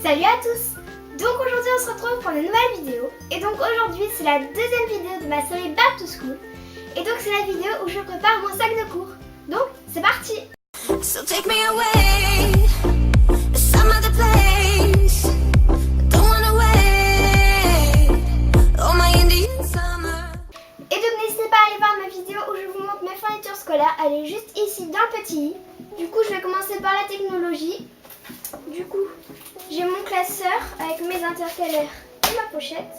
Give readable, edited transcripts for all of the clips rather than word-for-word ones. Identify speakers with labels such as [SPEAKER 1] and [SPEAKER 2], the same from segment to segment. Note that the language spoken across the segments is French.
[SPEAKER 1] Salut à tous! Donc aujourd'hui on se retrouve pour une nouvelle vidéo. Et donc aujourd'hui c'est la deuxième vidéo de ma série Back to School. Et donc c'est la vidéo où je prépare mon sac de cours. Donc c'est parti!
[SPEAKER 2] So take me away, some other place. Don't wanna wait. Oh my Indian summer.
[SPEAKER 1] Et donc n'hésitez pas à aller voir ma vidéo où je vous montre mes fournitures scolaires. Elle est juste ici dans le petit i. Du coup je vais commencer par la technologie. Du coup j'ai mon classeur avec mes intercalaires et ma pochette.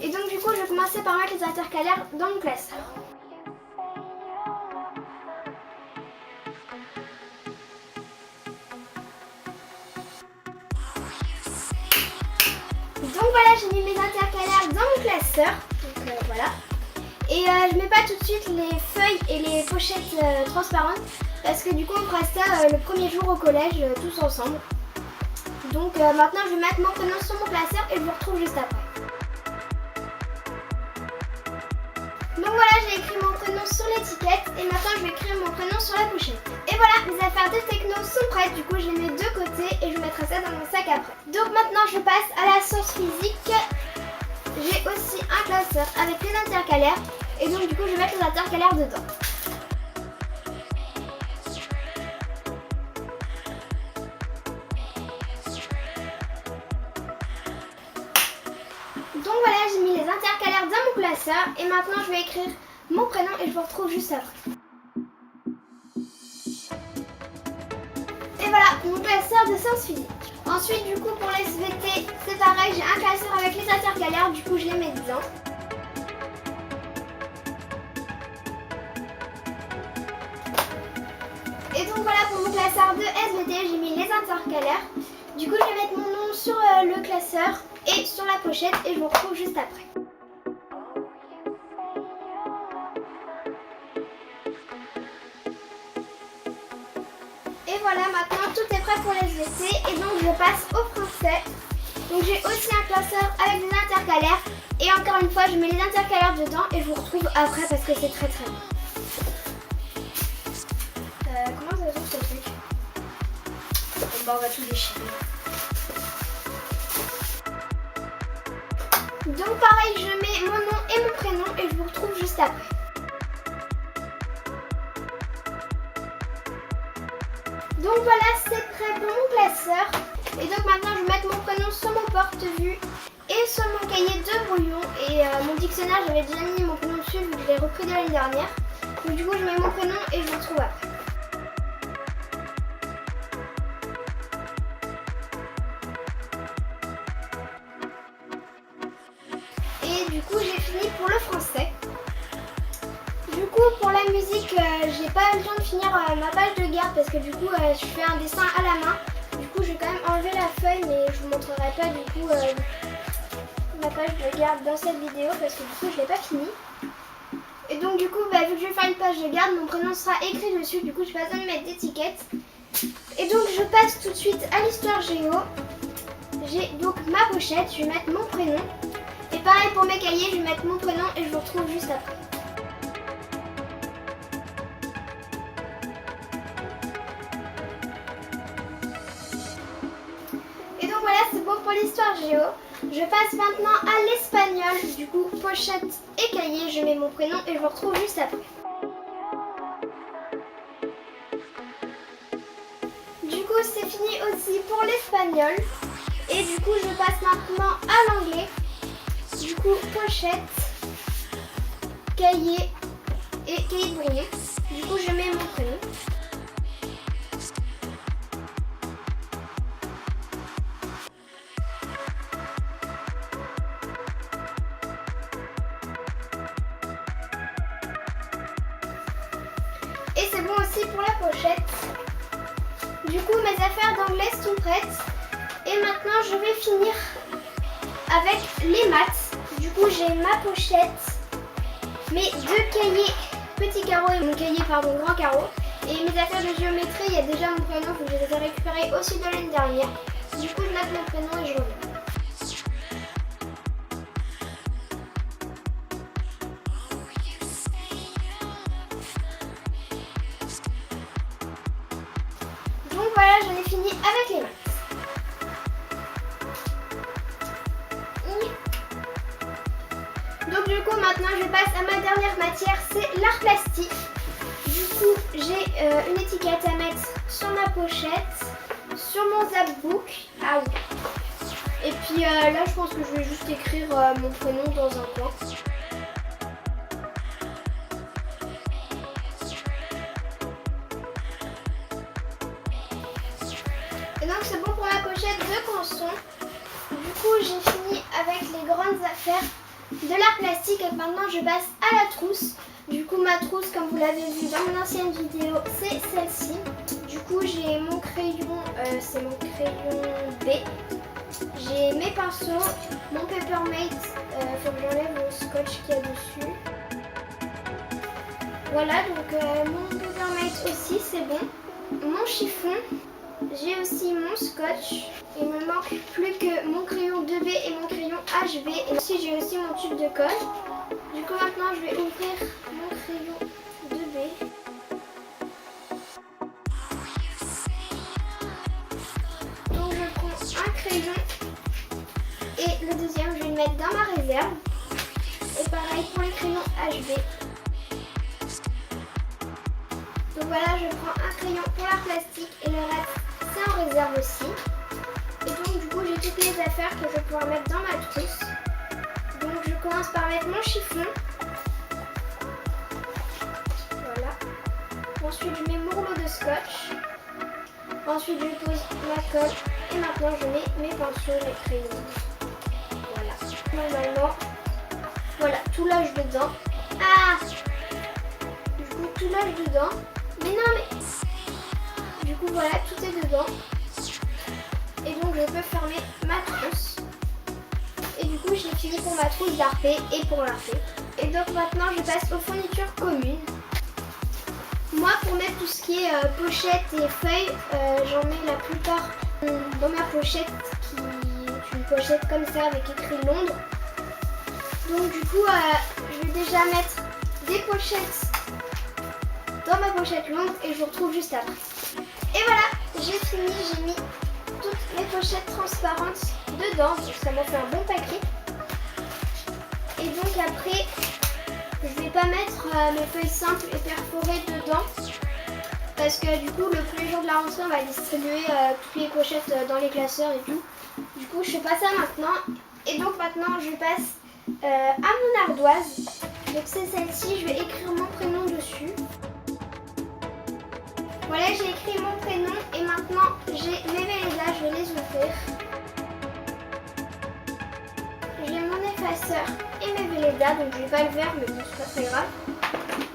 [SPEAKER 1] Et donc du coup je vais commencer par mettre les intercalaires dans mon classeur. Donc voilà, j'ai mis mes intercalaires dans mon classeur. Donc voilà. Et je mets pas tout de suite les feuilles et les pochettes transparentes parce que du coup on fera ça le premier jour au collège tous ensemble. Donc maintenant je vais mettre mon prénom sur mon classeur et je vous retrouve juste après. Donc voilà, j'ai écrit mon prénom sur l'étiquette et maintenant je vais écrire mon prénom sur la pochette. Et voilà, mes affaires de techno sont prêtes, du coup je les mets de côté et je mettrai ça dans mon sac après. Donc maintenant je passe à la science physique. J'ai aussi un classeur avec les intercalaires et donc du coup je vais mettre les intercalaires dedans. Donc voilà, j'ai mis les intercalaires dans mon classeur et maintenant je vais écrire mon prénom et je vous retrouve juste après. Et voilà, mon classeur de sciences physiques. Ensuite du coup pour les SVT, c'est pareil, j'ai un classeur avec les intercalaires, du coup je les mets dedans. Et donc voilà pour mon classeur de SVT, j'ai mis les intercalaires. Du coup je vais mettre mon nom sur le classeur et sur la pochette et je vous retrouve juste après. Et voilà, maintenant tout est prêt pour les SVT et donc je passe au français. Donc j'ai aussi un classeur avec des intercalaires et encore une fois je mets les intercalaires dedans et je vous retrouve après parce que c'est très très bien. Comment ça s'ouvre ce truc? Bon, on va tout déchirer. Donc pareil, je mets mon nom et mon prénom et je vous retrouve juste après. Donc voilà, c'est prêt pour mon classeur. Et donc maintenant, je vais mettre mon prénom sur mon porte-vue et sur mon cahier de brouillon. Et mon dictionnaire, j'avais déjà mis mon prénom dessus vu que je l'ai repris de l'année dernière. Donc du coup, je mets mon prénom et je vous retrouve après. Et du coup j'ai fini pour le français. Du coup pour la musique j'ai pas le temps de finir ma page de garde parce que du coup je fais un dessin à la main. Du coup je vais quand même enlever la feuille mais je vous montrerai pas du coup ma page de garde dans cette vidéo parce que du coup je l'ai pas fini. Et donc du coup vu que je vais faire une page de garde, mon prénom sera écrit dessus, du coup je n'ai pas besoin de mettre d'étiquette. Et donc je passe tout de suite à l'histoire géo. J'ai donc ma pochette, je vais mettre mon prénom. Et pareil pour mes cahiers, je vais mettre mon prénom et je vous retrouve juste après. Et donc voilà, c'est bon pour l'histoire géo. Je passe maintenant à l'espagnol. Du coup, pochette et cahier, je mets mon prénom et je vous retrouve juste après. Du coup, c'est fini aussi pour l'espagnol. Et du coup, je passe maintenant à l'anglais. Du coup, pochette, cahier et cahier de brouillon. Du coup, je mets mon prénom. Et c'est bon aussi pour la pochette. Du coup, mes affaires d'anglais sont prêtes. Et maintenant, je vais finir avec les maths. Du coup, j'ai ma pochette, mes deux cahiers petit carreau et mon cahier grand carreau. Et mes affaires de géométrie, il y a déjà mon prénom que je les ai récupérés aussi de l'année dernière. Du coup, je note mon prénom et je reviens. Donc voilà, j'en ai fini avec les maths. Donc du coup maintenant je passe à ma dernière matière, c'est l'art plastique. Du coup j'ai une étiquette à mettre sur ma pochette, sur mon zapbook. Ah oui. Et puis là je pense que je vais juste écrire mon prénom dans un coin. Et donc c'est bon pour ma pochette de canson. Du coup j'ai fini avec les grandes affaires de l'art plastique et maintenant je passe à la trousse. Du coup ma trousse, comme vous l'avez vu dans mon ancienne vidéo, c'est celle-ci. Du coup j'ai mon crayon, c'est mon crayon B. J'ai mes pinceaux, mon Papermate, faut que j'enlève le scotch qu'il y a dessus. Voilà, donc mon Papermate aussi c'est bon. Mon chiffon, j'ai aussi mon scotch. Il me manque plus que mon crayon 2B et mon crayon HB. Et aussi j'ai aussi mon tube de colle. Du coup maintenant je vais ouvrir mon crayon 2B. Donc je prends un crayon et le deuxième je vais le mettre dans ma réserve. Et pareil pour les crayons HB. Donc voilà, je prends un crayon pour l'art plastique et le reste c'est en réserve aussi. Et donc du coup j'ai toutes les affaires que je vais pouvoir mettre dans ma trousse. Donc je commence par mettre mon chiffon. Voilà. Ensuite je mets mon rouleau de scotch. Ensuite je pose ma colle. Et maintenant je mets mes pinceaux, mes crayons. Voilà. Normalement, voilà, tout lâche dedans. Ah! Du coup tout lâche dedans. Mais non mais... Du coup voilà, tout est dedans. Et donc je peux fermer ma trousse. Et du coup j'ai fini pour ma trousse d'RP et pour l'RP. Et donc maintenant je passe aux fournitures communes. Moi pour mettre tout ce qui est pochette et feuilles, j'en mets la plupart dans ma pochette qui est une pochette comme ça avec écrit Londres. Donc du coup je vais déjà mettre des pochettes dans ma pochette Londres et je vous retrouve juste après. Et voilà, j'ai fini, j'ai mis toutes mes pochettes transparentes dedans, donc ça m'a fait un bon paquet. Et donc après, je vais pas mettre mes feuilles simples et perforées dedans, parce que du coup le premier jour de la rentrée on va distribuer toutes les pochettes dans les classeurs et tout. Du coup je fais pas ça maintenant. Et donc maintenant je passe à mon ardoise. Donc c'est celle-ci, je vais écrire mon prénom dessus. Voilà, j'ai écrit mon prénom et maintenant j'ai mes Velleda, je vais les ouvrir. J'ai mon effaceur et mes Velleda, donc je vais pas le faire mais bon c'est pas très grave.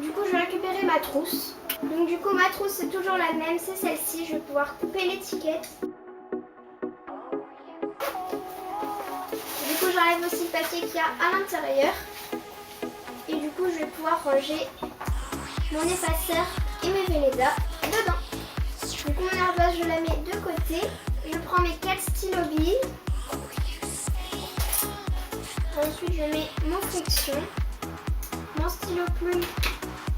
[SPEAKER 1] Du coup je vais récupérer ma trousse. Donc du coup ma trousse c'est toujours la même, c'est celle-ci, je vais pouvoir couper l'étiquette. Du coup j'enlève aussi le papier qu'il y a à l'intérieur. Et du coup je vais pouvoir ranger mon effaceur et mes Velleda dedans. Du coup mon ardoise je la mets de côté. Je prends mes 4 stylos billes. Ensuite je mets mon friction, mon stylo plume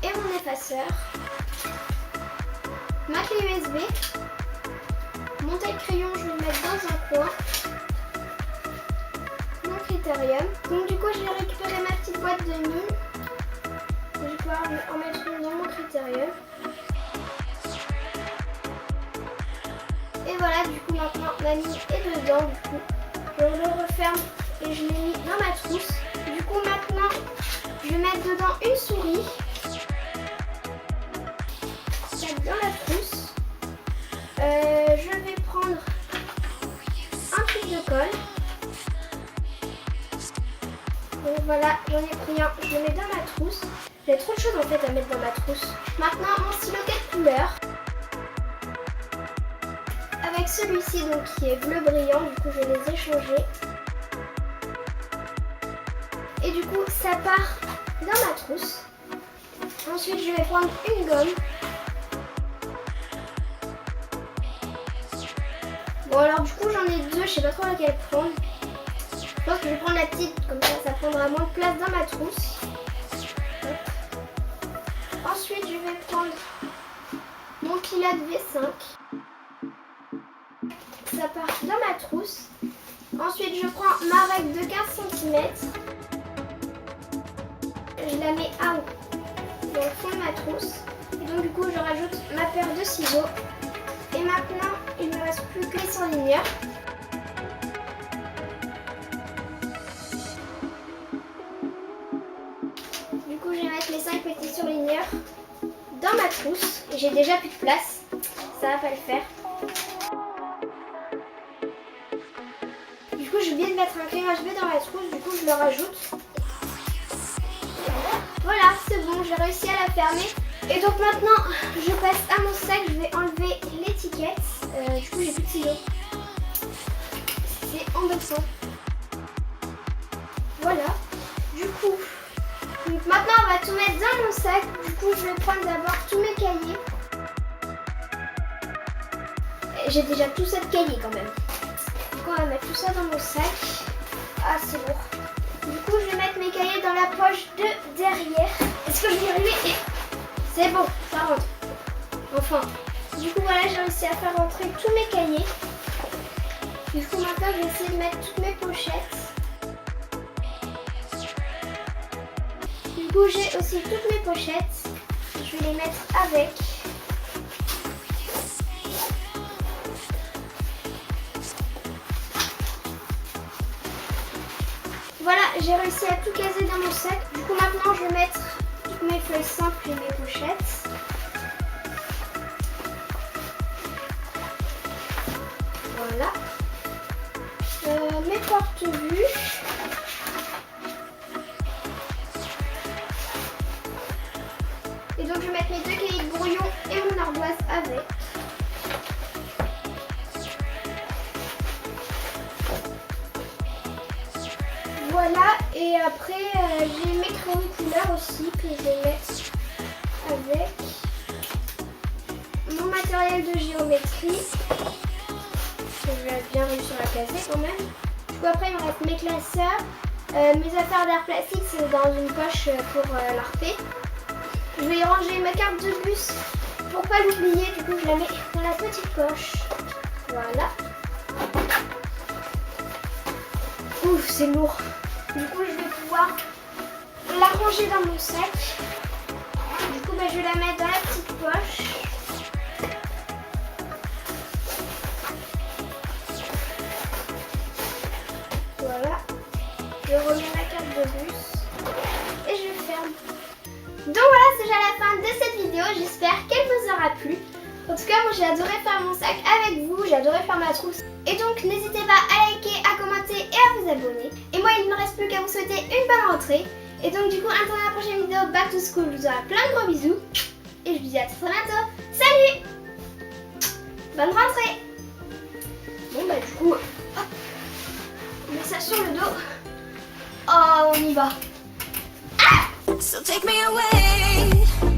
[SPEAKER 1] et mon effaceur. Ma clé USB. Mon taille-crayon je vais le mettre dans un coin. Mon critérium. Donc du coup j'ai récupéré ma petite boîte de mine. Je vais pouvoir en mettre une dans mon critérium. Et voilà, du coup maintenant la mine est dedans. Du coup je le referme et je l'ai mis dans ma trousse. Du coup maintenant je vais mettre dedans une souris. Dans la trousse. Je vais prendre un tube de colle. Donc voilà, j'en ai pris un, je le mets dans ma trousse. J'ai trop de choses en fait à mettre dans ma trousse. Maintenant mon stylo 4 couleurs. Avec celui-ci donc qui est bleu brillant, du coup je vais les échanger. Et du coup ça part dans ma trousse. Ensuite je vais prendre une gomme. Bon alors du coup j'en ai deux, je sais pas trop laquelle prendre. Je pense que je vais prendre la petite, comme ça prendra moins de place dans ma trousse. Hop. Ensuite je vais prendre mon Pilot V5. Ça part dans ma trousse. Ensuite je prends ma règle de 15 cm. je la mets à haut dans le fond de ma trousse. Et donc du coup je rajoute ma paire de ciseaux. Et maintenant il ne me reste plus que les surligneurs. Du coup je vais mettre les 5 petits surligneurs dans ma trousse. J'ai déjà plus de place, ça va pas le faire. Du coup je viens de mettre un crayon HB dans la trousse, du coup je le rajoute. Voilà, c'est bon, j'ai réussi à la fermer. Et donc maintenant je passe à mon sac, je vais enlever l'étiquette. Du coup j'ai plus de ciseaux. C'est embêtant. Voilà, du coup. Donc maintenant on va tout mettre dans mon sac. Du coup je vais prendre d'abord tous mes cahiers. J'ai déjà tout ça de cahiers quand même. Du coup on va mettre tout ça dans mon sac. Ah c'est lourd. Du coup je vais mettre mes cahiers dans la poche de derrière. Est-ce que je vais y arriver? C'est bon, ça rentre. Enfin. Du coup voilà, j'ai réussi à faire rentrer tous mes cahiers. Du coup maintenant je vais essayer de mettre toutes mes pochettes. Du coup j'ai aussi toutes mes pochettes. Je vais les mettre avec. Voilà, j'ai réussi à tout caser dans mon sac. Du coup maintenant je vais mettre toutes mes feuilles simples et mes pochettes. Voilà. Mes porte-buts. Et donc je vais mettre mes 2 cahiers de brouillon et mon ardoise avec. Voilà, et après j'ai mes crayons de couleur aussi que je vais mettre avec. Mon matériel de géométrie. Je vais bien réussir à placer quand même. Du coup après il me reste mes classeurs. Mes affaires d'art plastique c'est dans une poche pour l'ARP. Je vais y ranger ma carte de bus pour pas l'oublier. Du coup je la mets dans la petite poche. Voilà. Ouf, c'est lourd. Du coup je vais pouvoir la ranger dans mon sac. Du coup je vais la mettre dans la petite poche. Voilà. Je remets ma carte de bus et je ferme. Donc voilà, c'est déjà la fin de cette vidéo. J'espère qu'elle vous aura plu. En tout cas, moi j'ai adoré faire mon sac avec vous. J'ai adoré faire ma trousse. Et donc n'hésitez pas à liker, à commenter et à vous abonner. Et moi il ne me reste plus qu'à vous souhaiter une bonne rentrée. Et donc du coup, attendez la prochaine vidéo Back to School. Je vous aurai plein de gros bisous. Et je vous dis à très bientôt. Salut! Bonne rentrée! Bon bah du coup, hop, on met ça sur le dos. Oh, on y va.
[SPEAKER 2] So take me away.